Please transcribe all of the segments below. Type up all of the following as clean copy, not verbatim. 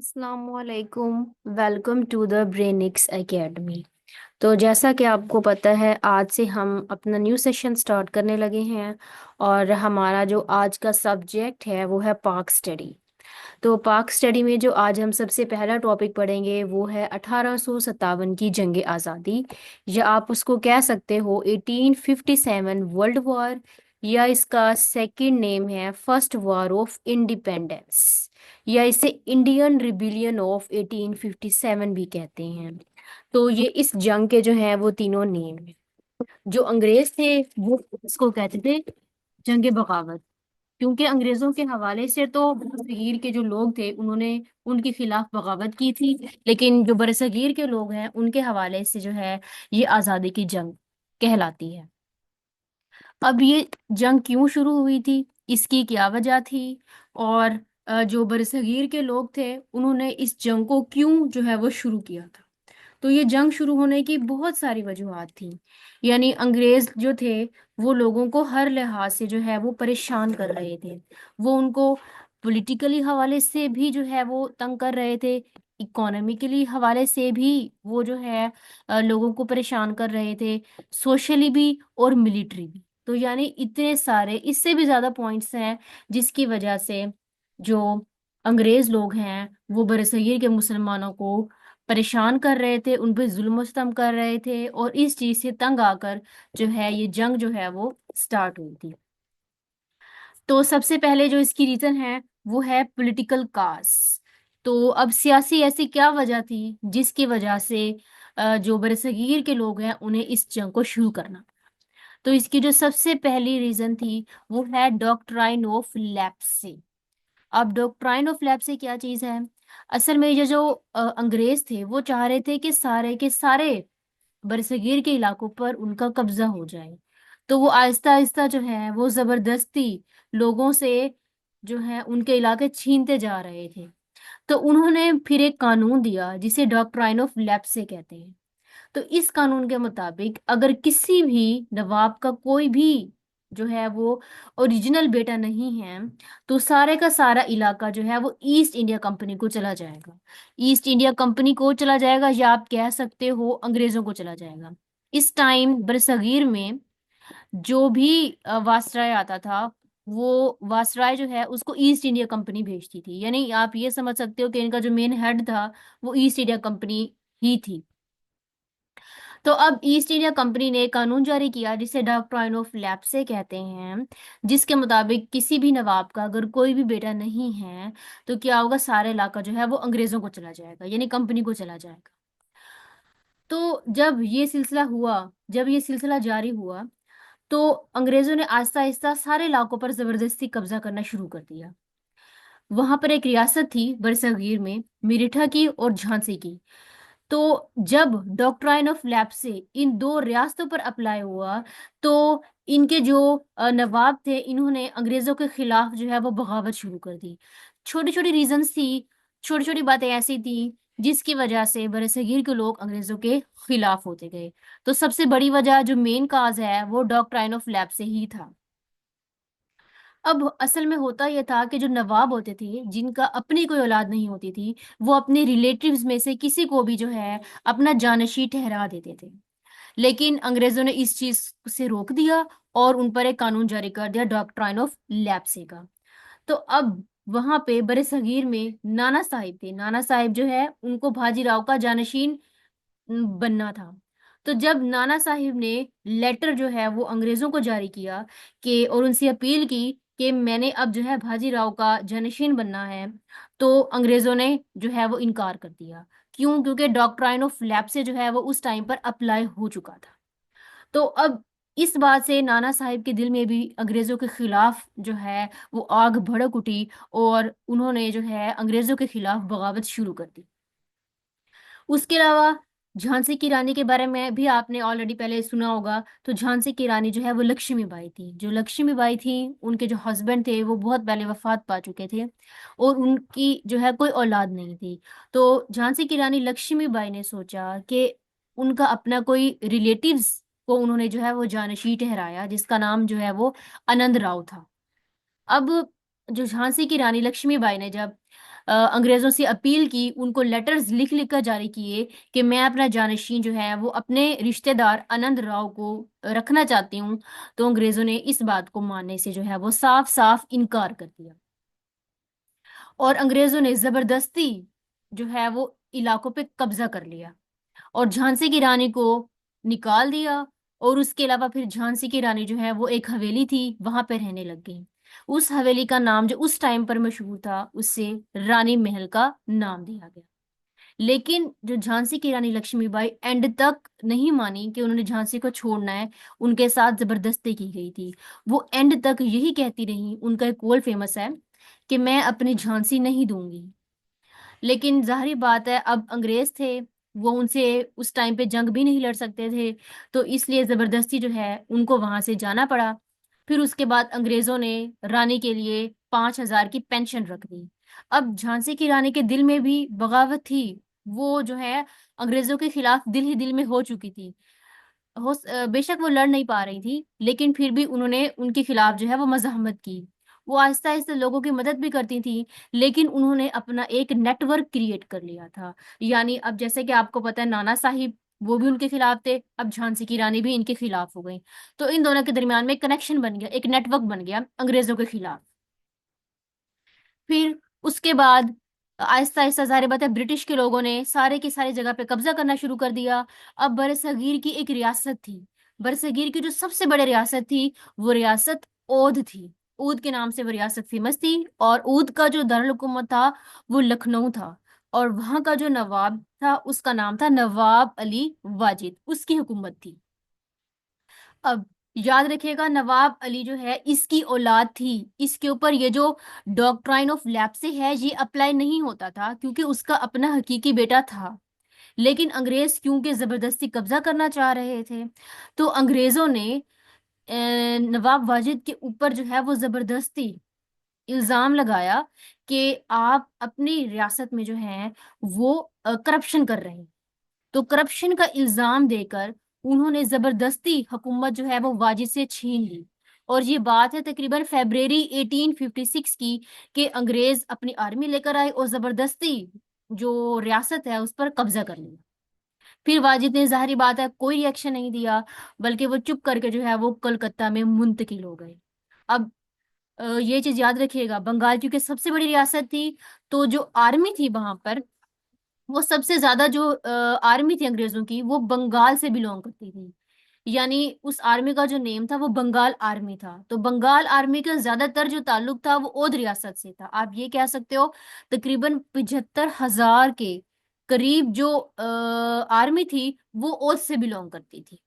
अस्सलामुअलैकुम। Welcome to the Brainix Academy. तो जैसा कि आपको पता है, आज से हम अपना न्यू सेशन स्टार्ट करने लगे हैं। और हमारा जो आज का सब्जेक्ट है वो है पाक स्टडी। तो पाक स्टडी में जो आज हम सबसे पहला टॉपिक पढ़ेंगे वो है 1857 की जंग आज़ादी, या आप उसको कह सकते हो 1857 वर्ल्ड वॉर, या इसका सेकंड नेम है फर्स्ट वॉर ऑफ इंडिपेंडेंस, या इसे इंडियन रिबिलियन ऑफ 1857 भी कहते हैं। तो ये इस जंग के जो है वो तीनों नेम हैं। जो अंग्रेज थे वो इसको कहते थे जंग बगावत, क्योंकि अंग्रेजों के हवाले से तो बरसगीर के जो लोग थे उन्होंने उनके खिलाफ बगावत की थी, लेकिन जो बरसगीर के लोग हैं उनके हवाले से जो है ये आज़ादी की जंग कहलाती है। अब ये जंग क्यों शुरू हुई थी, इसकी क्या वजह थी, और जो बरसगीर के लोग थे उन्होंने इस जंग को क्यों जो है वो शुरू किया था। तो ये जंग शुरू होने की बहुत सारी वजूहात थी। यानी अंग्रेज जो थे वो लोगों को हर लिहाज से जो है वो परेशान कर रहे थे। वो उनको पॉलिटिकली हवाले से भी जो है वो तंग कर रहे थे, इकोनॉमिकली हवाले से भी वो जो है लोगों को परेशान कर रहे थे, सोशली भी और मिलिट्री भी। तो यानी इतने सारे इससे भी ज्यादा पॉइंट्स हैं जिसकी वजह से जो अंग्रेज लोग हैं वो बरसगीर के मुसलमानों को परेशान कर रहे थे, उन पे जुल्म सितम कर रहे थे, और इस चीज से तंग आकर जो है ये जंग जो है वो स्टार्ट हुई थी। तो सबसे पहले जो इसकी रीजन है वो है पॉलिटिकल काज। तो अब सियासी ऐसी क्या वजह थी जिसकी वजह से जो बरसगीर के लोग हैं उन्हें इस जंग को शुरू करना। तो इसकी जो सबसे पहली रीजन थी वो है डॉक्ट्राइन ऑफ लेप्से। अब डॉक्ट्राइन ऑफ लेप्से क्या चीज है? असल में ये जो अंग्रेज थे वो चाह रहे थे कि सारे के सारे बरसगीर के इलाकों पर उनका कब्जा हो जाए। तो वो आहिस्ता आहिस्ता जो है वो जबरदस्ती लोगों से जो है उनके इलाके छीनते जा रहे थे। तो उन्होंने फिर एक कानून दिया जिसे डॉक्ट्राइन ऑफ लैप्स कहते हैं। तो इस कानून के मुताबिक अगर किसी भी नवाब का कोई भी जो है वो ओरिजिनल बेटा नहीं है, तो सारे का सारा इलाका जो है वो ईस्ट इंडिया कंपनी को चला जाएगा। ईस्ट इंडिया कंपनी को चला जाएगा, या आप कह सकते हो अंग्रेजों को चला जाएगा। इस टाइम बरसगीर में जो भी वासराय आता था, वो वासराय जो है उसको ईस्ट इंडिया कंपनी भेजती थी। यानी आप ये समझ सकते हो कि इनका जो मेन हेड था वो ईस्ट इंडिया कंपनी ही थी। तो अब ईस्ट इंडिया कंपनी ने एक कानून जारी किया जिसे डॉक्ट्राइन ऑफ लैप्से कहते हैं, जिसके मुताबिक किसी भी नवाब का अगर कोई भी बेटा नहीं है तो क्या होगा, सारा इलाका जो है वो अंग्रेजों को चला जाएगा, यानी कंपनी को चला जाएगा। तो जब ये सिलसिला जारी हुआ तो अंग्रेजों ने आहिस्ता आहिस्ता सारे इलाकों पर जबरदस्ती कब्जा करना शुरू कर दिया। वहां पर एक रियासत थी बरसगीर में, मेरठा की और झांसी की। तो जब डॉक्ट्राइन ऑफ लैप्से इन दो रियासतों पर अप्लाई हुआ, तो इनके जो नवाब थे इन्होंने अंग्रेजों के खिलाफ जो है वो बगावत शुरू कर दी। छोटी छोटी रीजंस थी, छोटी छोटी बातें ऐसी थी जिसकी वजह से बरसगीर के लोग अंग्रेजों के खिलाफ होते गए। तो सबसे बड़ी वजह जो मेन काज है वो डॉक्ट्राइन ऑफ लैप्से ही था। अब असल में होता यह था कि जो नवाब होते थे जिनका अपनी कोई औलाद नहीं होती थी, वो अपने रिलेटिव्स में से किसी को भी जो है अपना जानशी ठहरा देते थे। लेकिन अंग्रेजों ने इस चीज से रोक दिया और उन पर एक कानून जारी कर दिया, डॉक्ट्राइन ऑफ लैप्से का। तो अब वहां पे बड़े सगीर में नाना साहिब थे। नाना साहिब जो है उनको भाजीराव का जानशीन बनना था। तो जब नाना साहिब ने लेटर जो है वो अंग्रेजों को जारी किया कि और उनसे अपील की कि मैंने अब जो है भाजीराव का जानशीन बनना है, तो अंग्रेजों ने जो है वो इनकार कर दिया। क्यों? क्योंकि डॉक्ट्राइन ऑफ लैप्से जो है वो उस टाइम पर अप्लाई हो चुका था। तो अब इस बात से नाना साहिब के दिल में भी अंग्रेजों के खिलाफ जो है वो आग भड़क उठी, और उन्होंने जो है अंग्रेजों के खिलाफ बगावत शुरू कर दी। उसके अलावा झांसी की रानी के बारे में भी आपने ऑलरेडी पहले सुना होगा। तो झांसी की रानी जो है वो लक्ष्मीबाई थी। जो लक्ष्मीबाई थी उनके जो हस्बैंड थे वो बहुत पहले वफात पा चुके थे, और उनकी जो है कोई औलाद नहीं थी। तो झांसी की रानी लक्ष्मीबाई ने सोचा कि उनका अपना कोई रिलेटिव्स को उन्होंने जो है वो जानशी ठहराया, जिसका नाम जो है वो आनंद राव था। अब जो झांसी की रानी लक्ष्मीबाई ने जब अंग्रेजों से अपील की, उनको लेटर्स लिख लिख कर जारी किए कि मैं अपना जानशीन जो है वो अपने रिश्तेदार आनंद राव को रखना चाहती हूँ। तो अंग्रेजों ने इस बात को मानने से जो है वो साफ साफ इनकार कर दिया, और अंग्रेजों ने जबरदस्ती जो है वो इलाकों पे कब्जा कर लिया और झांसी की रानी को निकाल दिया। और उसके अलावा फिर झांसी की रानी जो है वो एक हवेली थी, वहां पे रहने लग गई। उस हवेली का नाम जो उस टाइम पर मशहूर था, उससे रानी महल का नाम दिया गया। लेकिन जो झांसी की रानी लक्ष्मीबाई एंड तक नहीं मानी कि उन्होंने झांसी को छोड़ना है, उनके साथ जबरदस्ती की गई थी। वो एंड तक यही कहती रही, उनका एक कोल फेमस है कि मैं अपनी झांसी नहीं दूंगी। लेकिन जाहिर बात है, अब अंग्रेज थे, वो उनसे उस टाइम पे जंग भी नहीं लड़ सकते थे, तो इसलिए जबरदस्ती जो है उनको वहां से जाना पड़ा। फिर उसके बाद अंग्रेजों ने रानी के लिए 5,000 की पेंशन रख दी। अब झांसी की रानी के दिल में भी बगावत थी, वो जो है अंग्रेजों के खिलाफ दिल ही दिल में हो चुकी थी। बेशक वो लड़ नहीं पा रही थी, लेकिन फिर भी उन्होंने उनके खिलाफ जो है वो मज़ाहमत की। वो आहिस्ता आहिस्ता लोगों की मदद भी करती थी, लेकिन उन्होंने अपना एक नेटवर्क क्रिएट कर लिया था। यानी अब जैसे कि आपको पता है, नाना साहिब वो भी उनके खिलाफ थे, अब झांसी की रानी भी इनके खिलाफ हो गई। तो इन दोनों के दरमियान में एक कनेक्शन बन गया, एक नेटवर्क बन गया अंग्रेजों के खिलाफ। फिर उसके बाद आहिस्ता आहिस्ता जाहिर बात है, ब्रिटिश के लोगों ने सारे की सारी जगह पे कब्जा करना शुरू कर दिया। अब बरसगीर की एक रियासत थी, बरसगीर की जो सबसे बड़ी रियासत थी, वो रियासत ओध थी। ऊद के नाम से वो रियासत फेमस थी, और ऊद का जो दारुल हुकूमत था वो लखनऊ था। और वहां का जो नवाब था उसका नाम था नवाब अली वाजिद, उसकी हुकूमत थी। अब याद रखिएगा, नवाब अली जो है इसकी औलाद थी। इसके ऊपर ये जो डॉक्ट्राइन ऑफ लैप्से है ये अप्लाई नहीं होता था, क्योंकि उसका अपना हकीकी बेटा था। लेकिन अंग्रेज क्योंकि जबरदस्ती कब्जा करना चाह रहे थे, तो अंग्रेजों ने नवाब वाजिद के ऊपर जो है वो जबरदस्ती इल्जाम लगाया कि आप अपनी रियासत में जो है वो करप्शन कर रहे हैं। तो करप्शन का इल्जाम देकर उन्होंने जबरदस्ती हुकूमत जो है वो वाजिद से छीन ली। और ये बात है तकरीबन फरवरी 1856 की, कि अंग्रेज अपनी आर्मी लेकर आए और जबरदस्ती जो रियासत है उस पर कब्जा कर लिया। फिर वाजिद ने जाहिर बात है कोई रिएक्शन नहीं दिया, बल्कि वो चुप करके जो है वो कलकत्ता में मुंतकिल हो गए। अब ये चीज याद रखिएगा, बंगाल क्योंकि सबसे बड़ी रियासत थी, तो जो आर्मी थी वहां पर, वो सबसे ज्यादा जो आर्मी थी अंग्रेजों की, वो बंगाल से बिलोंग करती थी। यानी उस आर्मी का जो नेम था वो बंगाल आर्मी था। तो बंगाल आर्मी का ज्यादातर जो ताल्लुक था वो ओध रियासत से था। आप ये कह सकते हो तकरीबन 75,000 के करीब जो आर्मी थी वो ओध से बिलोंग करती थी।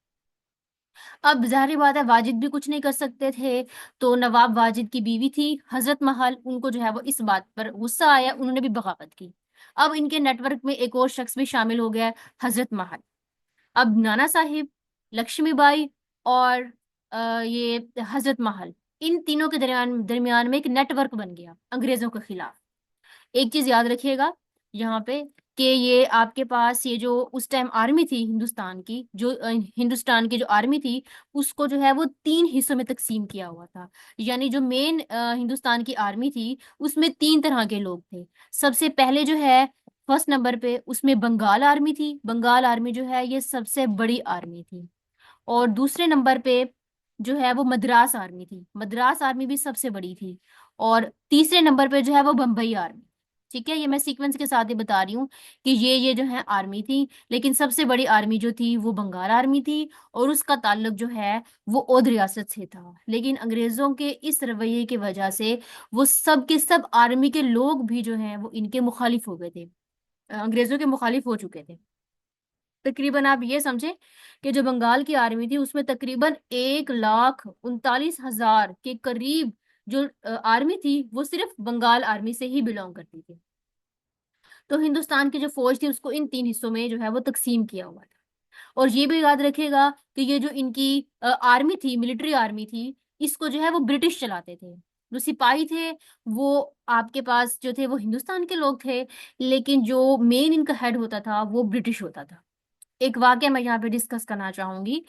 अब जाहिर बात है वाजिद भी कुछ नहीं कर सकते थे। तो नवाब वाजिद की बीवी थी हजरत महल, उनको जो है वो इस बात पर गुस्सा आया, उन्होंने भी बगावत की। अब इनके नेटवर्क में एक और शख्स भी शामिल हो गया, हजरत महल। अब नाना साहिब, लक्ष्मीबाई और ये हजरत महल, इन तीनों के दरमियान दरमियान में एक नेटवर्क बन गया अंग्रेजों के खिलाफ। एक चीज याद रखिएगा यहाँ पे, कि ये आपके पास ये जो उस टाइम आर्मी थी हिंदुस्तान की, जो हिंदुस्तान की जो आर्मी थी, उसको जो है वो 3 हिस्सों में तकसीम किया हुआ था। यानी जो मेन हिंदुस्तान की आर्मी थी उसमें 3 तरह के लोग थे। सबसे पहले जो है फर्स्ट नंबर पे उसमें बंगाल आर्मी थी। बंगाल आर्मी जो है ये सबसे बड़ी आर्मी थी। और दूसरे नंबर पे जो है वो मद्रास आर्मी थी, मद्रास आर्मी भी सबसे बड़ी थी। और तीसरे नंबर पे जो है वो बम्बई आर्मी। ठीक है, ये मैं सीक्वेंस के साथ ही बता रही हूँ कि ये जो है आर्मी थी, लेकिन सबसे बड़ी आर्मी जो थी वो बंगाल आर्मी थी, और उसका ताल्लुक जो है वो ओध रियासत से था। लेकिन अंग्रेजों के इस रवैये की वजह से वो सब के सब आर्मी के लोग भी जो हैं वो इनके मुखालिफ हो गए थे, अंग्रेजों के मुखालिफ हो चुके थे। तकरीबन आप ये समझे कि जो बंगाल की आर्मी थी उसमें तकरीबन 1,39,000 के करीब जो आर्मी थी वो सिर्फ बंगाल आर्मी से ही बिलोंग करती थी। तो हिंदुस्तान की जो फौज थी उसको इन 3 हिस्सों में जो है वो तकसीम किया हुआ था। और ये भी याद रखिएगा कि ये जो इनकी आर्मी थी, मिलिट्री आर्मी थी, इसको जो है वो ब्रिटिश चलाते थे। जो सिपाही थे वो आपके पास जो थे वो हिंदुस्तान के लोग थे, लेकिन जो मेन इनका हेड होता था वो ब्रिटिश होता था। एक वाक्य मैं यहाँ पे डिस्कस करना चाहूंगी।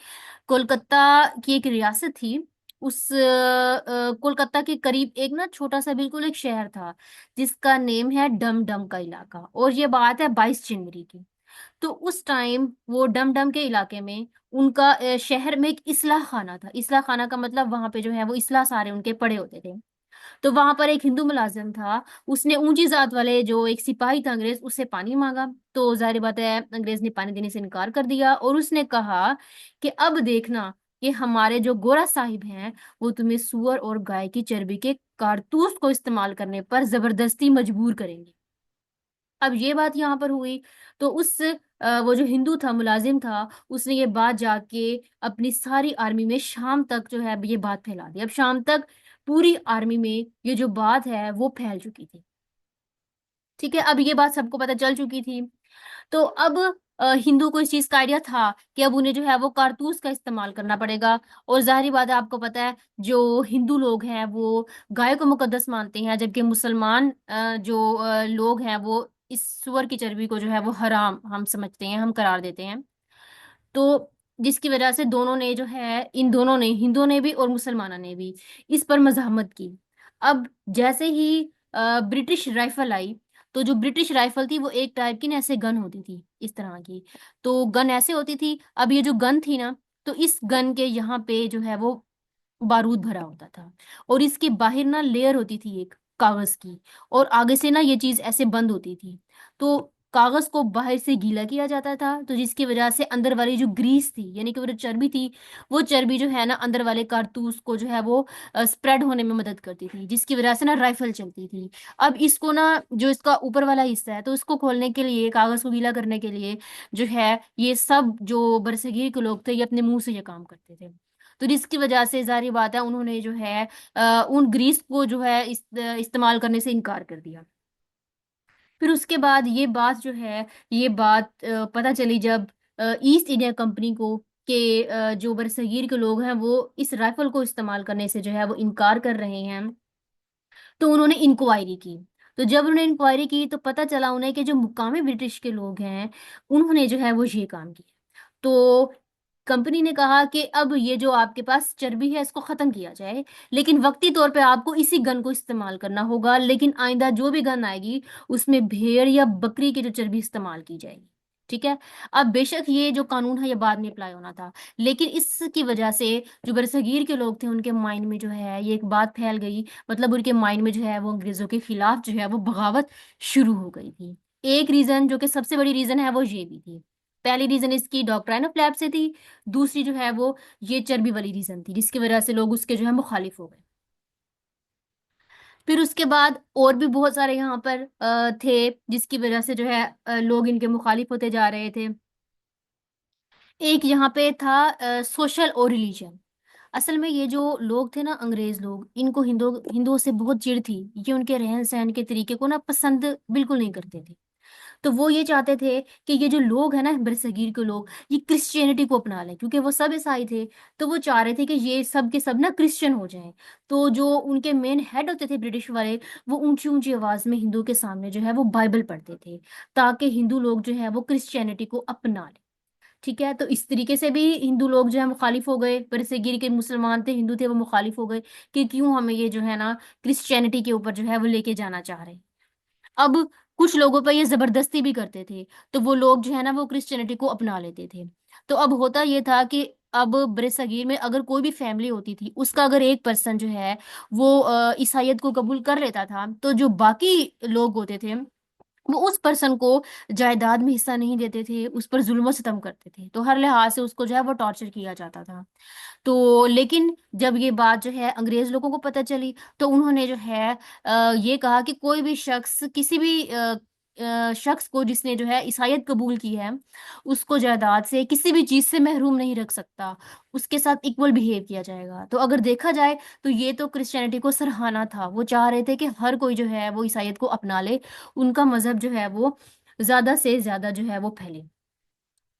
कोलकाता की एक रियासत थी, उस कोलकाता के करीब एक ना छोटा सा बिल्कुल एक शहर था, जिसका नेम है डम डम का इलाका, और ये बात है 22 जनवरी की। तो उस टाइम वो डम डम के इलाके में उनका शहर में एक इसलाह खाना था। इसलाह खाना का मतलब वहां पे जो है वो इसलाह सारे उनके पड़े होते थे। तो वहां पर एक हिंदू मुलाजिम था, उसने ऊंची जात वाले जो एक सिपाही था अंग्रेज, उससे पानी मांगा। तो जाहिर बात है अंग्रेज ने पानी देने से इनकार कर दिया, और उसने कहा कि अब देखना कि हमारे जो गोरा साहिब हैं वो तुम्हें सुअर और गाय की चर्बी के कारतूस को इस्तेमाल करने पर जबरदस्ती मजबूर करेंगे। अब ये बात यहाँ पर हुई, तो उस वो जो हिंदू था, मुलाजिम था, उसने ये बात जाके अपनी सारी आर्मी में शाम तक जो है ये बात फैला दी। अब शाम तक पूरी आर्मी में ये जो बात है वो फैल चुकी थी। ठीक है, अब ये बात सबको पता चल चुकी थी। तो अब हिंदू को इस चीज का आइडिया था कि अब उन्हें जो है वो कारतूस का इस्तेमाल करना पड़ेगा। और जाहिर बात है, आपको पता है जो हिंदू लोग हैं वो गाय को मुकद्दस मानते हैं, जबकि मुसलमान जो लोग हैं वो इस सुअर की चर्बी को जो है वो हराम हम समझते हैं, हम करार देते हैं। तो जिसकी वजह से दोनों ने जो है, इन दोनों ने, हिंदुओं ने भी और मुसलमानों ने भी इस पर मज़ाहमत की। अब जैसे ही ब्रिटिश राइफल आई, तो जो ब्रिटिश राइफल थी वो एक टाइप की ना ऐसे गन होती थी इस तरह की। तो गन ऐसे होती थी, अब ये जो गन थी ना, तो इस गन के यहाँ पे जो है वो बारूद भरा होता था, और इसके बाहर ना लेयर होती थी एक कागज की, और आगे से ना ये चीज ऐसे बंद होती थी। तो कागज को बाहर से गीला किया जाता था, तो जिसकी वजह से अंदर वाली जो ग्रीस थी, यानी कि वो जो चर्बी थी, वो चर्बी जो है ना अंदर वाले कारतूस को जो है वो स्प्रेड होने में मदद करती थी, जिसकी वजह से ना राइफल चलती थी। अब इसको ना, जो इसका ऊपर वाला हिस्सा है, तो इसको खोलने के लिए, कागज को गीला करने के लिए जो है, ये सब जो बरसगीर के लोग थे ये अपने मुंह से ये काम करते थे। तो जिसकी वजह से जारी बात है उन्होंने जो है उन ग्रीस को जो है इस्तेमाल करने से इनकार कर दिया। फिर उसके बाद ये बात जो है, ये बात पता चली जब ईस्ट इंडिया कंपनी को कि जो बरसगीर के लोग हैं वो इस राइफल को इस्तेमाल करने से जो है वो इनकार कर रहे हैं। तो उन्होंने इंक्वायरी की। तो जब उन्होंने इंक्वायरी की तो पता चला उन्हें कि जो मुकामी ब्रिटिश के लोग हैं उन्होंने जो है वो ये काम किया। तो कंपनी ने कहा कि अब ये जो आपके पास चर्बी है इसको खत्म किया जाए, लेकिन वक्ती तौर पे आपको इसी गन को इस्तेमाल करना होगा, लेकिन आइंदा जो भी गन आएगी उसमें भेड़ या बकरी की जो चर्बी इस्तेमाल की जाएगी। ठीक है। अब बेशक ये जो कानून है ये बाद में अप्लाई होना था, लेकिन इसकी वजह से जो बरसगीर के लोग थे उनके माइंड में जो है ये एक बात फैल गई, मतलब उनके माइंड में जो है वो अंग्रेजों के खिलाफ जो है वो बगावत शुरू हो गई थी। एक रीजन जो कि सबसे बड़ी रीजन है वो ये भी थी। पहली रीजन इसकी डॉक्ट्राइन ऑफ लैब से थी, दूसरी जो है वो ये चर्बी वाली रीजन थी, जिसकी वजह से लोग उसके जो है मुखालिफ हो गए। फिर उसके बाद और भी बहुत सारे यहाँ पर थे जिसकी वजह से जो है लोग इनके मुखालिफ होते जा रहे थे। एक यहाँ पे था सोशल और रिलीजन। असल में ये जो लोग थे ना, अंग्रेज लोग, इनको हिंदुओं से बहुत चिढ़ थी। ये उनके रहन सहन के तरीके को ना पसंद बिल्कुल नहीं करते थे। तो वो ये चाहते थे कि ये जो लोग हैं ना बरसगीर के लोग, ये क्रिश्चियनिटी को अपना लें, क्योंकि वो सब ईसाई थे। तो वो चाह रहे थे कि ये सब के सब ना क्रिश्चियन हो जाएं। तो जो उनके मेन हेड होते थे ब्रिटिश वाले, वो ऊंची ऊंची आवाज में हिंदू के सामने जो है वो बाइबल पढ़ते थे, ताकि हिंदू लोग जो है वो क्रिश्चियनिटी को अपना लें। ठीक है, तो इस तरीके से भी हिंदू लोग जो है मुखालिफ हो गए। बरसगीर के मुसलमान थे, हिंदू थे, वो मुखालिफ हो गए कि क्यों हमें ये जो है ना क्रिश्चियनिटी के ऊपर जो है वो लेके जाना चाह रहे हैं। अब कुछ लोगों पर ये जबरदस्ती भी करते थे, तो वो लोग जो है ना वो क्रिश्चियनिटी को अपना लेते थे। तो अब होता ये था कि अब बरसगीर में अगर कोई भी फैमिली होती थी, उसका अगर एक पर्सन जो है वो ईसाइयत को कबूल कर लेता था, तो जो बाकी लोग होते थे वो उस पर्सन को जायदाद में हिस्सा नहीं देते थे, उस पर जुल्म सितम करते थे। तो हर लिहाज से उसको जो है वो टॉर्चर किया जाता था। तो लेकिन जब ये बात जो है अंग्रेज लोगों को पता चली, तो उन्होंने जो है ये कहा कि कोई भी शख्स, किसी भी शख्स को जिसने जो है ईसाइयत कबूल की है, उसको जायदाद से, किसी भी चीज से महरूम नहीं रख सकता। उसके साथ इक्वल बिहेव किया जाएगा। तो अगर देखा जाए तो ये तो क्रिश्चियनिटी को सराहना था। वो चाह रहे थे कि हर कोई जो है वो ईसाइयत को अपना ले, उनका मजहब जो है वो ज्यादा से ज्यादा जो है वो फैले।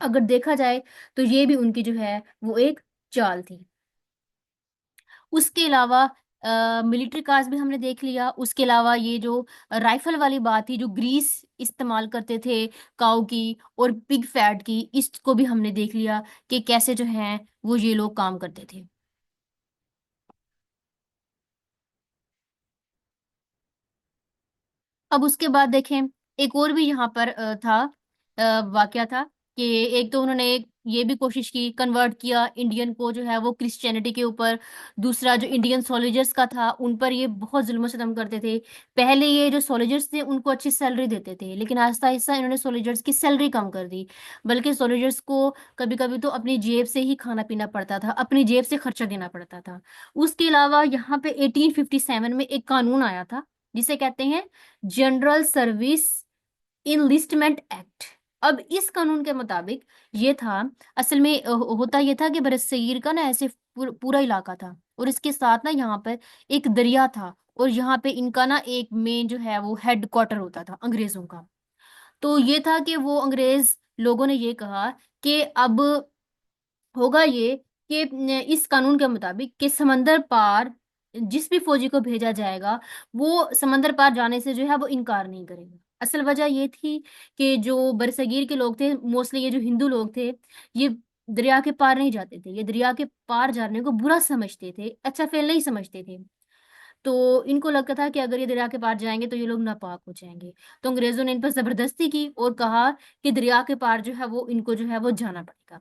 अगर देखा जाए तो ये भी उनकी जो है वो एक चाल थी। उसके अलावा मिलिट्री कार्स भी हमने देख लिया। उसके अलावा ये जो राइफल वाली बात थी, जो ग्रीस इस्तेमाल करते थे काऊ की और पिग फैट की, इसको भी हमने देख लिया कि कैसे जो है वो ये लोग काम करते थे। अब उसके बाद देखें, एक और भी यहाँ पर था, वाकया था कि एक तो उन्होंने ये भी कोशिश की, कन्वर्ट किया इंडियन को जो है वो क्रिश्चियनिटी के ऊपर। दूसरा जो इंडियन सोल्जर्स का था, उन पर ये बहुत जुल्म सितम करते थे। पहले ये जो सोल्जर्स थे उनको अच्छी सैलरी देते थे, लेकिन आहिस्ता आहिस्ता इन्होंने सोल्जर्स की सैलरी कम कर दी। बल्कि सोल्जर्स को कभी कभी तो अपनी जेब से ही खाना पीना पड़ता था, अपनी जेब से खर्चा देना पड़ता था। उसके अलावा यहाँ पे 1857 में एक कानून आया था, जिसे कहते हैं जनरल सर्विस इनलिस्टमेंट एक्ट। अब इस कानून के मुताबिक ये था, असल में होता ये था कि बरसगीर का ना ऐसे पूरा इलाका था, और इसके साथ ना यहाँ पर एक दरिया था, और यहाँ पे इनका ना एक मेन जो है वो हेड क्वार्टर होता था अंग्रेजों का। तो ये था कि वो अंग्रेज लोगों ने ये कहा कि अब होगा ये कि इस कानून के मुताबिक कि समंदर पार जिस भी फौजी को भेजा जाएगा, वो समंदर पार जाने से जो है वो इनकार नहीं करेगा। असल वजह ये थी कि जो बरसगीर के लोग थे, मोस्टली ये जो हिंदू लोग थे, ये दरिया के पार नहीं जाते थे, ये दरिया के पार जाने को बुरा समझते थे, अच्छा फेल नहीं समझते थे। तो इनको लगता था कि अगर ये दरिया के पार जाएंगे तो ये लोग नापाक हो जाएंगे। तो अंग्रेजों ने इन पर जबरदस्ती की और कहा कि दरिया के पार जो है वो इनको जो है वो जाना पड़ेगा।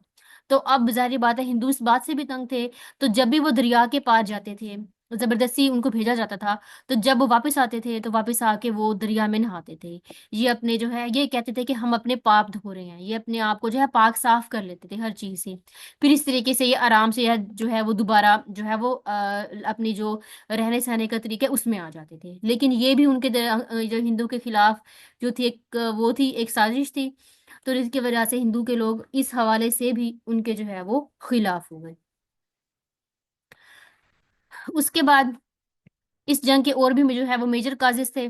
तो अब जाहिर बात है हिंदू इस बात से भी तंग थे। तो जब भी वो दरिया के पार जाते थे, जबरदस्ती उनको भेजा जाता था, तो जब वो वापस आते थे तो वापस आके वो दरिया में नहाते थे। ये अपने जो है ये कहते थे कि हम अपने पाप धो रहे हैं, ये अपने आप को जो है पाक साफ कर लेते थे हर चीज से। फिर इस तरीके से ये आराम से यह जो है वो दोबारा जो है वो अपनी जो रहने सहने का तरीका है उसमें आ जाते थे। लेकिन ये भी उनके जो हिंदू के खिलाफ जो थी एक वो थी एक साजिश थी। तो इसकी वजह से हिंदू के लोग इस हवाले से भी उनके जो है वो खिलाफ हो गए। उसके बाद इस जंग के और भी जो है वो मेजर काजेस थे।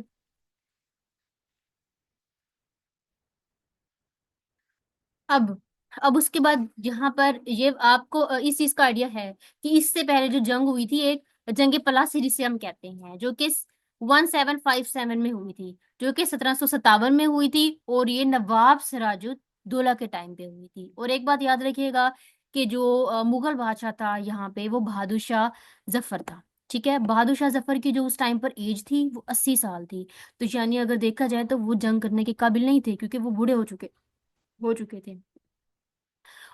अब अब उसके बाद यहाँ पर ये आपको इस चीज का आइडिया है कि इससे पहले जो जंग हुई थी, एक जंग पलासी जिसे हम कहते हैं, जो कि 1757 में हुई थी, जो कि 1757 में हुई थी, और ये नवाब सिराजुद्दौला के टाइम पे हुई थी। और एक बात याद रखिएगा कि जो मुगल बादशाह था यहाँ पे वो बहादुर शाह जफर था। ठीक है, बहादुर शाह जफर की जो उस टाइम पर एज थी वो 80 साल थी। तो यानी अगर देखा जाए तो वो जंग करने के काबिल नहीं थे, क्योंकि वो बूढ़े हो चुके थे।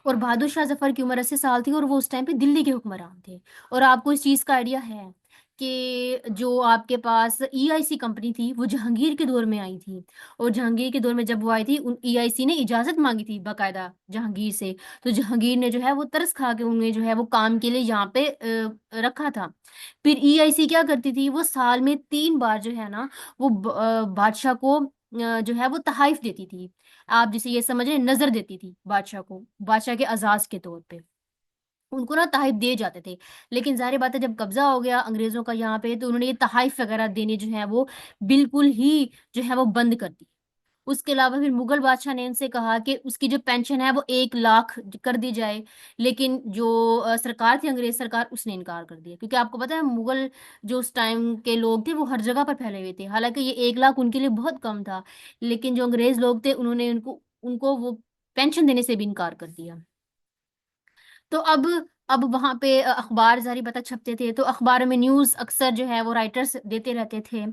और बहादुर शाह जफर की उम्र 80 साल थी, और वो उस टाइम पे दिल्ली के हुक्मरान थे। और आपको इस चीज का आइडिया है कि जो आपके पास ईआईसी कंपनी थी वो जहांगीर के दौर में आई थी। और जहांगीर के दौर में जब वो आई थी, उन ईआईसी ने इजाजत मांगी थी बाकायदा जहांगीर से। तो जहांगीर ने जो है वो तरस खा के उन्हें जो है वो काम के लिए यहाँ पे रखा था। फिर ईआईसी क्या करती थी, वो साल में 3 बार जो है ना वो बादशाह को जो है वो तहाइफ देती थी। आप जिसे ये समझ रहे हैं, नजर देती थी बादशाह को, बादशाह के अजाज के तौर पे उनको ना तहाइफ दिए जाते थे। लेकिन जाहिर बात है जब कब्जा हो गया अंग्रेजों का यहाँ पे, तो उन्होंने ये तहाइफ वगैरह देने जो है वो बिल्कुल ही जो है वो बंद कर दी। उसके अलावा फिर मुगल बादशाह ने इनसे कहा कि उसकी जो पेंशन है वो 1 लाख कर दी जाए। लेकिन जो सरकार थी, अंग्रेज सरकार, उसने इनकार कर दिया, क्योंकि आपको पता है मुगल जो उस टाइम के लोग थे वो हर जगह पर फैले हुए थे। हालांकि ये 1 लाख उनके लिए बहुत कम था, लेकिन जो अंग्रेज लोग थे उन्होंने उनको उनको वो पेंशन देने से भी इनकार कर दिया। तो अब वहां पे अखबार जारी बता छपते थे, तो अखबारों में न्यूज अक्सर जो है वो राइटर्स देते रहते थे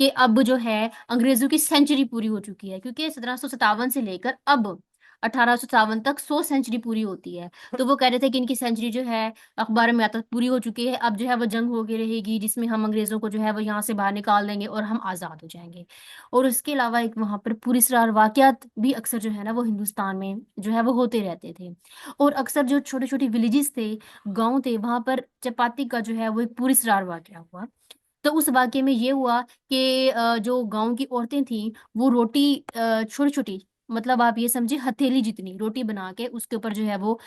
कि अब जो है अंग्रेजों की सेंचुरी पूरी हो चुकी है, क्योंकि 1757 से लेकर अब 1857 तक 100 सेंचुरी पूरी होती है। तो वो कह रहे थे कि इनकी सेंचुरी जो है अखबारों में आता पूरी हो चुकी है, अब जो है वो जंग होगी रहेगी जिसमें हम अंग्रेजों को जो है वो यहाँ से बाहर निकाल देंगे और हम आजाद हो जाएंगे। और उसके अलावा एक वहां पर पुलिसरार वाकयात भी अक्सर जो है ना वो हिंदुस्तान में जो है वो होते रहते थे। और अक्सर जो छोटे छोटे विलेजेस थे, गांव थे, वहां पर चपाती का जो है वो एक पूरी सरार वाकया हुआ। तो उस वाकये में ये हुआ कि जो गांव की औरतें थीं वो रोटी छोटी छोटी, मतलब आप ये समझिए हथेली जितनी रोटी बना के उसके ऊपर जो है वो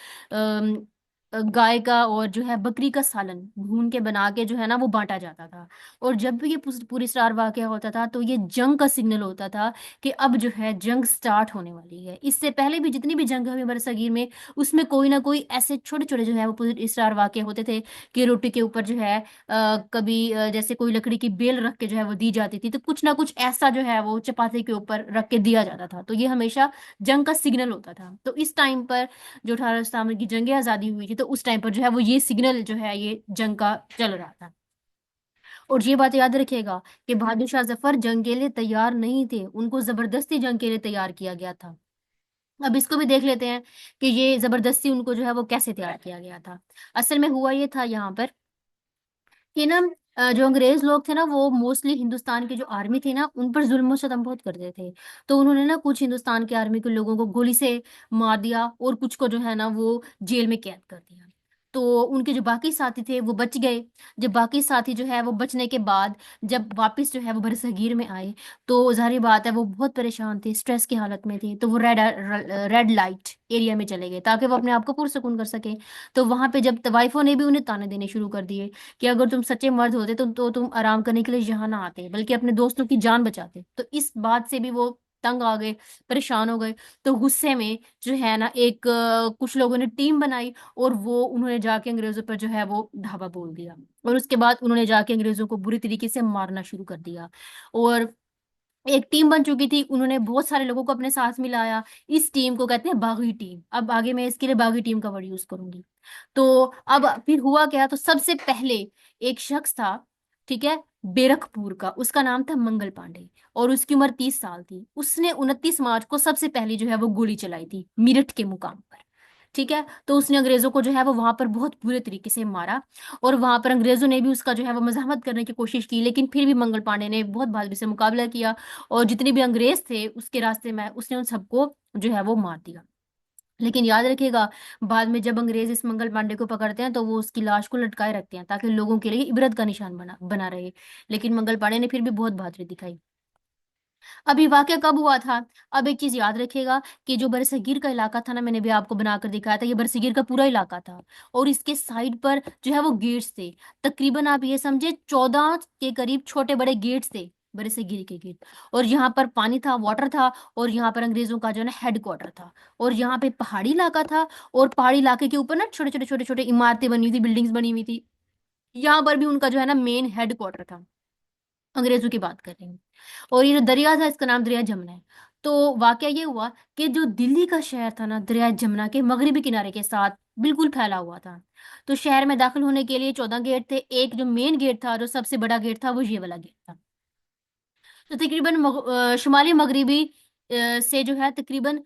गाय का और जो है बकरी का सालन भून के बना के जो है ना वो बांटा जाता था। और जब भी ये पूरी स्टार वाकया होता था तो ये जंग का सिग्नल होता था कि अब जो है जंग स्टार्ट होने वाली है। इससे पहले भी जितनी भी जंग हुई बरसगीर में, उसमें कोई ना कोई ऐसे छोटे छोटे जो है वो पूरी स्टार वाकये होते थे कि रोटी के ऊपर जो है कभी जैसे कोई लकड़ी की बेल रख के जो है वो दी जाती थी, तो कुछ ना कुछ ऐसा जो है वो चपाती के ऊपर रख के दिया जाता था। तो ये हमेशा जंग का सिग्नल होता था। तो इस टाइम पर जो 1857 की जंग आजादी हुई थी, तो उस टाइम पर जो है वो ये सिग्नल जो है ये जंग का चल रहा था। और ये बात याद रखिएगा कि बहादुर शाह जफर जंग के लिए तैयार नहीं थे, उनको जबरदस्ती जंग के लिए तैयार किया गया था। अब इसको भी देख लेते हैं कि ये जबरदस्ती उनको जो है वो कैसे तैयार किया गया था। असल में हुआ ये था यहाँ पर कि ना जो अंग्रेज लोग थे ना, वो मोस्टली हिंदुस्तान की जो आर्मी थी ना, उन पर जुल्म और सितम बहुत करते थे। तो उन्होंने ना कुछ हिंदुस्तान की आर्मी के लोगों को गोली से मार दिया, और कुछ को जो है ना वो जेल में कैद कर दिया। तो उनके जो बाकी साथी थे वो बच गए। जब बाकी साथी जो है वो बचने के बाद जब वापस जो है वो बरसगीर में आए, तो जाहिर बात है वो बहुत परेशान थे, स्ट्रेस की हालत में थे। तो वो रेड लाइट एरिया में चले गए ताकि वो अपने आप को पुरसकून कर सके। तो वहां पे जब तवाइफों ने भी उन्हें ताने देने शुरू कर दिए कि अगर तुम सच्चे मर्द होते तो तुम आराम करने के लिए यहाँ ना आते बल्कि अपने दोस्तों की जान बचाते। तो इस बात से भी वो तंग आ गए, परेशान हो गए। तो गुस्से में जो है ना एक कुछ लोगों ने टीम बनाई, और वो उन्होंने जाके अंग्रेजों पर जो है वो धावा बोल दिया। और उसके बाद उन्होंने जाके अंग्रेजों को बुरी तरीके से मारना शुरू कर दिया। और एक टीम बन चुकी थी, उन्होंने बहुत सारे लोगों को अपने साथ मिलाया। इस टीम को कहते हैं बागी टीम। अब आगे मैं इसके लिए बागी टीम का वर्ड यूज करूंगी। तो अब फिर हुआ क्या, तो सबसे पहले एक शख्स था, ठीक है, बेरखपुर का, उसका नाम था मंगल पांडे। और उसकी उम्र 30 साल थी। उसने 29 मार्च को सबसे पहली जो है वो गोली चलाई थी मेरठ के मुकाम पर। ठीक है, तो उसने अंग्रेजों को जो है वो वहां पर बहुत बुरे तरीके से मारा। और वहां पर अंग्रेजों ने भी उसका जो है वो मजामत करने की कोशिश की, लेकिन फिर भी मंगल पांडे ने बहुत बहादुरी से मुकाबला किया। और जितने भी अंग्रेज थे उसके रास्ते में, उसने उन सबको जो है वो मार दिया। लेकिन याद रखिएगा, बाद में जब अंग्रेज इस मंगल पांडे को पकड़ते हैं तो वो उसकी लाश को लटकाए रखते हैं ताकि लोगों के लिए इबरत का निशान बना बना रहे। लेकिन मंगल पांडे ने फिर भी बहुत बहादुरी दिखाई। अभी वाकया कब हुआ था? अब एक चीज याद रखिएगा कि जो बरसगीर का इलाका था ना, मैंने भी आपको बनाकर दिखाया था, ये बरसगीर का पूरा इलाका था। और इसके साइड पर जो है वो गेट्स थे। तकरीबन आप ये समझे 14 के करीब छोटे बड़े गेट्स थे, बरसगीर के गेट। और यहाँ पर पानी था, वाटर था। और यहाँ पर अंग्रेजों का जो है ना हेडक्वार्टर था। और यहाँ पे पहाड़ी इलाका था। और पहाड़ी इलाके के ऊपर ना छोटे छोटे छोटे छोटे इमारतें बनी हुई थी, बिल्डिंग्स बनी हुई थी। यहाँ पर भी उनका जो है ना मेन हेडक्वार्टर था। अंग्रेजों की बात कर रही हूँ। और ये जो दरिया था, इसका नाम दरिया जमुना है। तो वाकया ये हुआ कि जो दिल्ली का शहर था ना, दरिया जमुना के मगरबी किनारे के साथ बिल्कुल फैला हुआ था। तो शहर में दाखिल होने के लिए 14 गेट थे। एक जो मेन गेट था, जो सबसे बड़ा गेट था, वो ये वाला गेट था। तो तकरीबन शुमाली मगरबी से जो है तकरीबन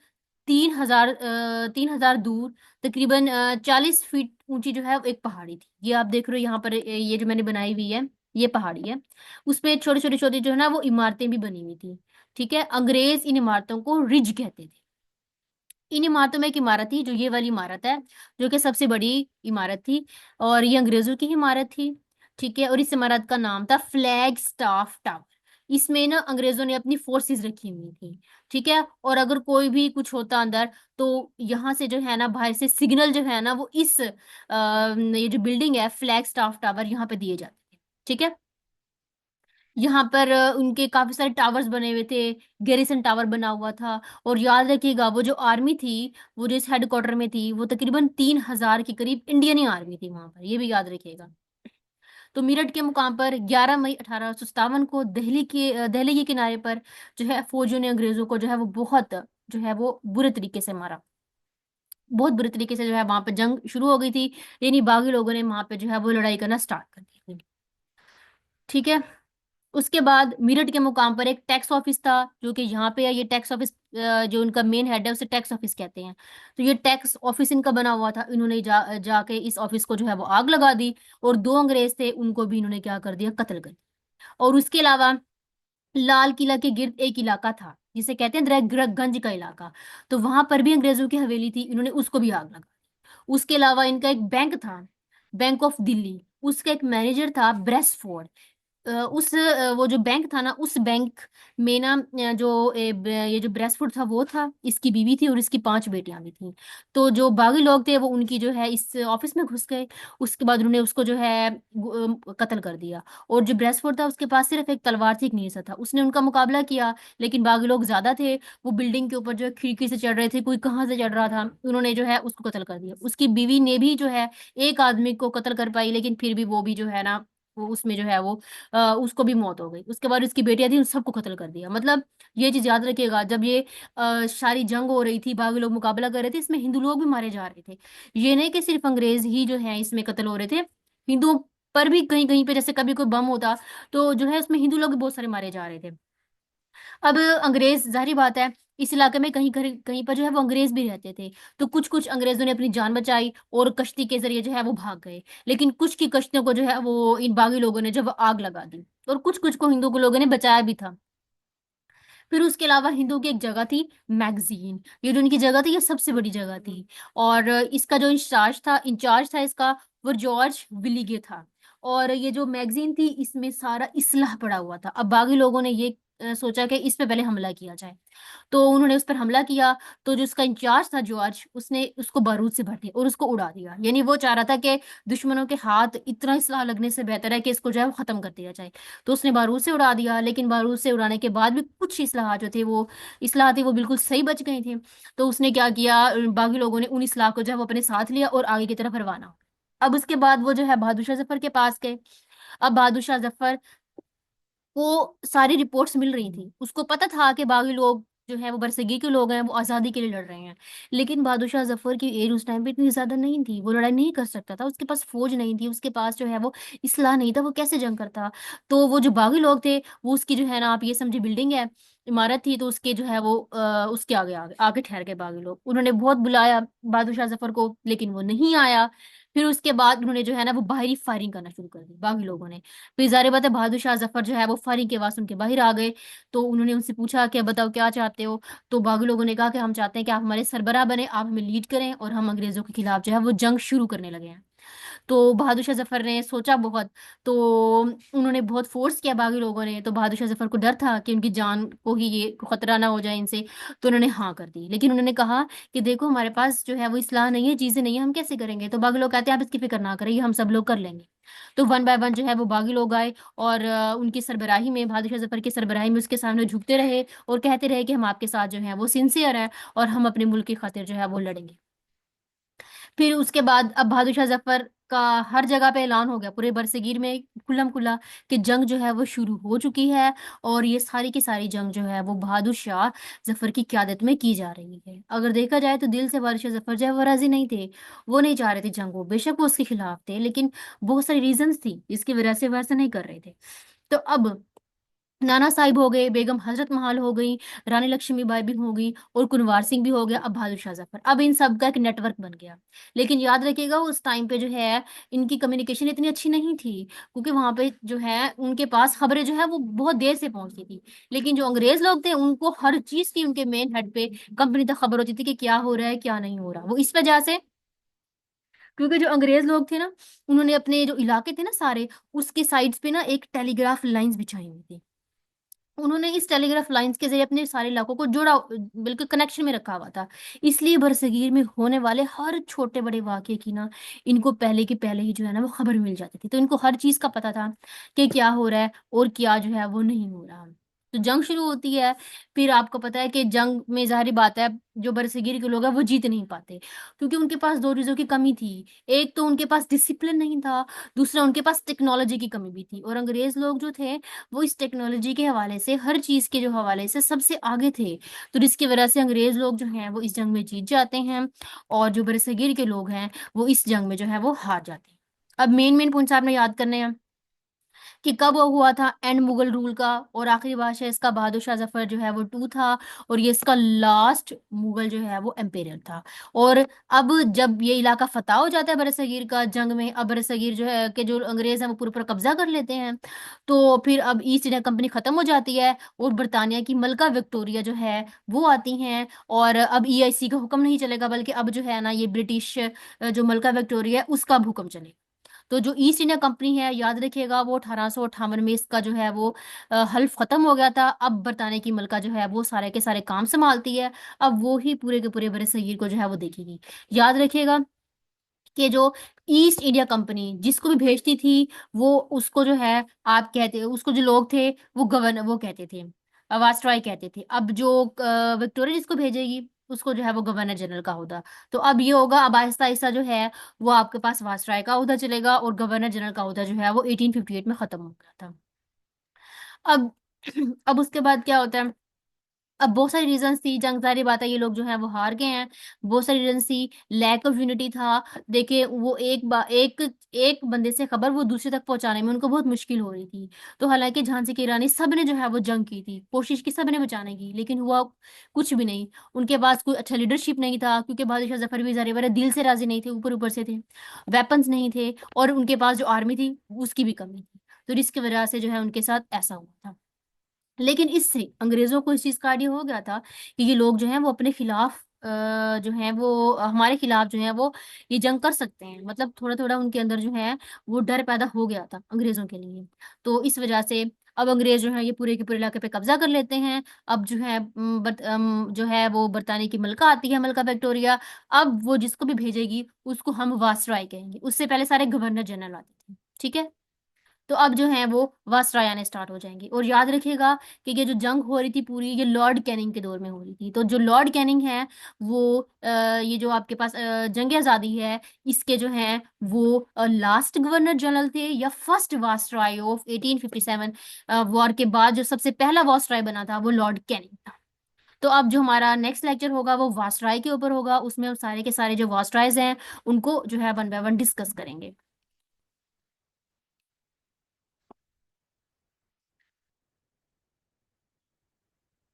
3,000 दूर, तकरीबन 40 फीट ऊंची जो है वो एक पहाड़ी थी। ये आप देख रहे हो यहाँ पर, ये जो मैंने बनाई हुई है, ये पहाड़ी है। उसमें छोटी छोटी छोटी जो है ना वो इमारतें भी बनी हुई थी। ठीक है, अंग्रेज इन इमारतों को रिज कहते थे। इन इमारतों में एक इमारत थी, जो ये वाली इमारत है, जो कि सबसे बड़ी इमारत थी। और ये अंग्रेजों की ही इमारत थी। ठीक है, और इस इमारत का नाम था फ्लैग स्टाफ टावर। इसमें ना अंग्रेजों ने अपनी फोर्सेस रखी हुई थी। ठीक है, और अगर कोई भी कुछ होता अंदर, तो यहाँ से जो है ना बाहर से सिग्नल जो है ना वो इस ये जो बिल्डिंग है फ्लैग स्टाफ टावर, यहाँ पे दिए जाते थे। ठीक है, यहाँ पर उनके काफी सारे टावर्स बने हुए थे। गैरिसन टावर बना हुआ था। और याद रखिएगा, वो जो आर्मी थी, वो जो इस हेडक्वार्टर में थी, वो तकरीबन 3,000 के करीब इंडियन ही आर्मी थी वहां पर, ये भी याद रखिएगा। तो मेरठ के मुकाम पर 11 मई 1857 को दिल्ली के किनारे पर जो है फौजियों ने अंग्रेजों को जो है वो बहुत जो है वो बुरे तरीके से मारा। बहुत बुरे तरीके से जो है वहां पर जंग शुरू हो गई थी। यानी बागी लोगों ने वहां पे जो है वो लड़ाई करना स्टार्ट कर दी थी। ठीक है, उसके बाद मेरठ के मुकाम पर एक टैक्स ऑफिस था, जो कि यहाँ पे है। ये टैक्स ऑफिस जो उनका मेन हेड है उसे टैक्स ऑफिस कहते हैं। तो ये टैक्स ऑफिस इनका बना हुआ था। इन्होंने जाके इस ऑफिस को जो है वो आग लगा दी। और दो अंग्रेज थे, उनको भी इन्होंने क्या कर दिया, कत्ल कर दिया। और उसके अलावा लाल किला के गिर्द एक इलाका था जिसे कहते हैं गंज का इलाका। तो वहां पर भी अंग्रेजों की हवेली थी, इन्होंने उसको भी आग लगा दी। उसके अलावा इनका एक बैंक था, बैंक ऑफ दिल्ली। उसका एक मैनेजर था ब्रेसफोर्ड। वो जो बैंक था ना, उस बैंक में ना ये जो ब्रेसफोर्ड था वो था, इसकी बीवी थी और इसकी 5 बेटियां भी थी। तो जो बागी लोग थे वो उनकी जो है इस ऑफिस में घुस गए। उसके बाद उन्होंने उसको जो है कत्ल कर दिया। और जो ब्रेसफोर्ड था उसके पास सिर्फ एक तलवार थी, एक नेजा था। उसने उनका मुकाबला किया, लेकिन बागी लोग ज्यादा थे। वो बिल्डिंग के ऊपर जो है खिड़की से चढ़ रहे थे, कोई कहाँ से चढ़ रहा था, उन्होंने जो है उसको कत्ल कर दिया। उसकी बीवी ने भी जो है एक आदमी को कत्ल कर पाई, लेकिन फिर भी वो भी जो है ना वो उसमें जो है वो उसको भी मौत हो गई। उसके बाद उसकी बेटियां थी, उन सबको कत्ल कर दिया। मतलब ये चीज याद रखिएगा, जब ये सारी जंग हो रही थी, बाकी लोग मुकाबला कर रहे थे, इसमें हिंदू लोग भी मारे जा रहे थे। ये नहीं कि सिर्फ अंग्रेज ही जो है इसमें कत्ल हो रहे थे, हिंदू पर भी कहीं कहीं पे जैसे कभी कोई बम होता तो जो है उसमें हिंदू लोग भी बहुत सारे मारे जा रहे थे। अब अंग्रेज, जाहिर बात है, इस इलाके में कहीं कहीं कहीं पर जो है वो अंग्रेज भी रहते थे। तो कुछ कुछ अंग्रेजों ने अपनी जान बचाई और कश्ती के जरिए जो है वो भाग गए। लेकिन कुछ की कश्तियों को जो है वो इन बागी लोगों ने जो वो आग लगा दी, और कुछ कुछ को हिंदू को लोगों ने बचाया भी था। फिर उसके अलावा हिंदू की एक जगह थी, मैगजीन, ये जो उनकी जगह थी ये सबसे बड़ी जगह थी। और इसका जो इंचार्ज था इसका, वो जॉर्ज विलीगे था। और ये जो मैगजीन थी इसमें सारा इस्लाह पड़ा हुआ था। अब बागी लोगों ने ये सोचा कि इस पे पहले हमला किया जाए, तो उन्होंने उस पर हमला किया। तो जो उसका इंचार्ज था जॉर्ज, उसने उसको बारूद से भर दिया और उसको उड़ा दिया। यानी वो चाह रहा था कि दुश्मनों के हाथ इतना इस्लाह लगने से बेहतर है कि इसको जो है वो खत्म कर दिया जाए। तो उसने बारूद से उड़ा दिया, लेकिन बारूद से उड़ाने के बाद भी कुछ इस्लाह थे वो बिल्कुल सही बच गए थे। तो उसने क्या किया, बाकी लोगों ने उन इस्लाह को जो है वो अपने साथ लिया और आगे की तरफ रवाना हो गए। अब उसके बाद वो जो है बहादुर शाह जफर के पास गए। अब बहादुर शाह जफर को सारी रिपोर्ट्स मिल रही थी, उसको पता था कि बागी लोग जो है वो बरसगी के लोग हैं, वो आज़ादी के लिए लड़ रहे हैं। लेकिन बहादुर शाह जफर की एज उस टाइम पे इतनी ज्यादा नहीं थी, वो लड़ाई नहीं कर सकता था, उसके पास फौज नहीं थी, उसके पास जो है वो इसलाह नहीं था, वो कैसे जंग करता। तो वो जो बागी लोग थे वो उसकी जो है ना, आप ये समझे बिल्डिंग है, इमारत थी, तो उसके जो है वो उसके आगे आगे आगे ठहर गए बागी लोग। उन्होंने बहुत बुलाया बहादुर शाह जफर को, लेकिन वो नहीं आया। फिर उसके बाद उन्होंने जो है ना वो बाहरी फायरिंग करना शुरू कर दी बागी लोगों ने। फिर जाहिर बात है बहादुर शाह जफर जो है वो फायरिंग के आवाज सुन के बाहर आ गए। तो उन्होंने उनसे पूछा कि बताओ क्या चाहते हो। तो बागी लोगों ने कहा कि हम चाहते हैं कि आप हमारे सरबराह बने, आप हमें लीड करें और हम अंग्रेजों के खिलाफ जो है वो जंग शुरू करने लगे हैं। तो बहादुर शाह जफर ने सोचा बहुत, तो उन्होंने बहुत फोर्स किया बागी लोगों ने। तो बहादुर शाह जफर को डर था कि उनकी जान को ही ये खतरा ना हो जाए इनसे, तो उन्होंने हाँ कर दी। लेकिन उन्होंने कहा कि देखो हमारे पास जो है वो इस्लाह नहीं है, चीजें नहीं है, हम कैसे करेंगे। तो बागी लोग कहते हैं आप इसकी फिक्र ना करें, ये हम सब लोग कर लेंगे। तो वन बाय वन जो है वो बागी लोग आए और उनकी सरबराही में, बहादुर शाह जफर की सरबराही में उसके सामने झुकते रहे और कहते रहे कि हम आपके साथ जो है वो सिंसियर है और हम अपने मुल्क की खातिर जो है वो लड़ेंगे। फिर उसके बाद अब बहादुर शाह जफर का हर जगह पे ऐलान हो गया, पूरे बरसगीर में खुल्लम खुल्ला, कि जंग जो है वो शुरू हो चुकी है। और ये सारी की सारी जंग जो है वो बहादुर शाह जफर की क्यादत में की जा रही है। अगर देखा जाए तो दिल से बहादुर शाह जफर जो है वो राजी नहीं थे, वो नहीं चाह रहे थे जंग हो, बेशक वो उसके खिलाफ थे, लेकिन बहुत सारी रीजंस थी जिसकी वजह से वो ऐसा नहीं कर रहे थे। तो अब नाना साहिब हो गए, बेगम हजरत महल हो गई, रानी लक्ष्मीबाई भी हो गई और कुनवार सिंह भी हो गया, अब बहादुर शाह जफर, अब इन सब का एक नेटवर्क बन गया। लेकिन याद रखिएगा उस टाइम पे जो है इनकी कम्युनिकेशन इतनी अच्छी नहीं थी, क्योंकि वहां पे जो है उनके पास खबरें जो है वो बहुत देर से पहुंचती थी। लेकिन जो अंग्रेज लोग थे उनको हर चीज की उनके मेन हेड पे, कंपनी तक खबर होती थी कि क्या हो रहा है क्या नहीं हो रहा। वो इस वजह से, क्योंकि जो अंग्रेज लोग थे ना, उन्होंने अपने जो इलाके थे ना सारे, उसके साइड्स पे ना एक टेलीग्राफ लाइंस बिछाई हुई थी। उन्होंने इस टेलीग्राफ लाइंस के जरिए अपने सारे इलाकों को जोड़ा, बिल्कुल कनेक्शन में रखा हुआ था। इसलिए बरसगीर में होने वाले हर छोटे बड़े वाकये की ना, इनको पहले के पहले ही जो है ना वो खबर मिल जाती थी। तो इनको हर चीज का पता था कि क्या हो रहा है और क्या जो है वो नहीं हो रहा। तो जंग शुरू होती है। फिर आपको पता है कि जंग में जाहिर बात है जो बरसगीर के लोग हैं वो जीत नहीं पाते, क्योंकि उनके पास दो चीजों की कमी थी। एक तो उनके पास डिसिप्लिन नहीं था, दूसरा उनके पास टेक्नोलॉजी की कमी भी थी। और अंग्रेज लोग जो थे वो इस टेक्नोलॉजी के हवाले से, हर चीज के जो हवाले से सबसे आगे थे। तो जिसकी वजह से अंग्रेज लोग जो हैं वो इस जंग में जीत जाते हैं, और जो बरसगीर के लोग हैं वो इस जंग में जो है वो हार जाते हैं। अब मेन मेन पॉइंट्स आपने याद करने हैं कि कब हुआ था एंड मुगल रूल का, और आखिरी बादशाह इसका बहादुर शाह जफर जो है वो टू था, और ये इसका लास्ट मुगल जो है वो एम्पेरियर था। और अब जब ये इलाका फतह हो जाता है बरसगीर का जंग में, अब बरसगीर जो है कि जो अंग्रेज हैं वो पूरा पूरा कब्जा कर लेते हैं। तो फिर अब ईस्ट इंडिया कंपनी खत्म हो जाती है और बरतानिया की मलका विक्टोरिया जो है वो आती हैं। और अब ईआईसी का हुक्म नहीं चलेगा, बल्कि अब जो है ना ये ब्रिटिश जो मलका विक्टोरिया है उसका अब हुक्म चलेगा। तो जो ईस्ट इंडिया कंपनी है, याद रखिएगा, वो 1858 में इसका जो है वो हल्फ खत्म हो गया था। अब बरतानिया की मलका जो है वो सारे के सारे काम संभालती है। अब वो ही पूरे के पूरे बड़े शरीर को जो है वो देखेगी। याद रखिएगा कि जो ईस्ट इंडिया कंपनी जिसको भी भेजती थी, वो उसको जो है, आप कहते उसको, जो लोग थे वो गवर्नर वो कहते थे, वास्ट्रॉय कहते थे। अब जो विक्टोरिया जिसको भेजेगी उसको जो है वो गवर्नर जनरल का होता। तो अब ये होगा, अब आहिस्ता आहिस्ता जो है वो आपके पास वास्ट्रॉय का उहदा चलेगा और गवर्नर जनरल का उहदा जो है वो 1858 में खत्म हो गया था। अब अब उसके बाद क्या होता है अब बहुत सारी रीजंस थी, जंग जारी बात है, ये लोग जो है वो हार गए हैं। बहुत सारी रीजंस थी, लैक ऑफ यूनिटी था। देखिए वो एक बंदे से खबर वो दूसरे तक पहुंचाने में उनको बहुत मुश्किल हो रही थी। तो हालांकि झांसी की रानी सब ने जो है वो जंग की थी, कोशिश की सब ने बचाने की, लेकिन हुआ कुछ भी नहीं। उनके पास कोई अच्छा लीडरशिप नहीं था, क्योंकि बहादुर शाह जफर भी ज़ाहिर बात है दिल से राजी नहीं थे, ऊपर ऊपर से थे। वेपन्स नहीं थे, और उनके पास जो आर्मी थी उसकी भी कमी थी। तो जिसकी वजह से जो है उनके साथ ऐसा हुआ था। लेकिन इससे अंग्रेजों को इस चीज का आइडिया हो गया था कि ये लोग जो हैं वो अपने खिलाफ जो है वो हमारे खिलाफ जो है वो ये जंग कर सकते हैं। मतलब थोड़ा थोड़ा उनके अंदर जो है वो डर पैदा हो गया था अंग्रेजों के लिए। तो इस वजह से अब अंग्रेज जो है ये पूरे के पूरे इलाके पे कब्जा कर लेते हैं। अब जो है जो है वो बरतानी की मलका आती है, मलका विक्टोरिया। अब वो जिसको भी भेजेगी उसको हम वासराय कहेंगे, उससे पहले सारे गवर्नर जनरल आते थे। ठीक है। तो अब जो है वो वासराय आने स्टार्ट हो जाएंगे। और याद रखिएगा कि ये जो जंग हो रही थी पूरी, ये लॉर्ड कैनिंग के दौर में हो रही थी। तो जो लॉर्ड कैनिंग है वो ये जो आपके पास जंग आज़ादी है, इसके जो है वो लास्ट गवर्नर जनरल थे, या फर्स्ट वासराय ऑफ 1857 वॉर के बाद जो सबसे पहला वासराय बना था वो लॉर्ड कैनिंग था। तो अब जो हमारा नेक्स्ट लेक्चर होगा वो वासराय के ऊपर होगा, उसमें हम सारे के सारे जो वासरायज हैं उनको जो है वन बाय वन डिस्कस करेंगे।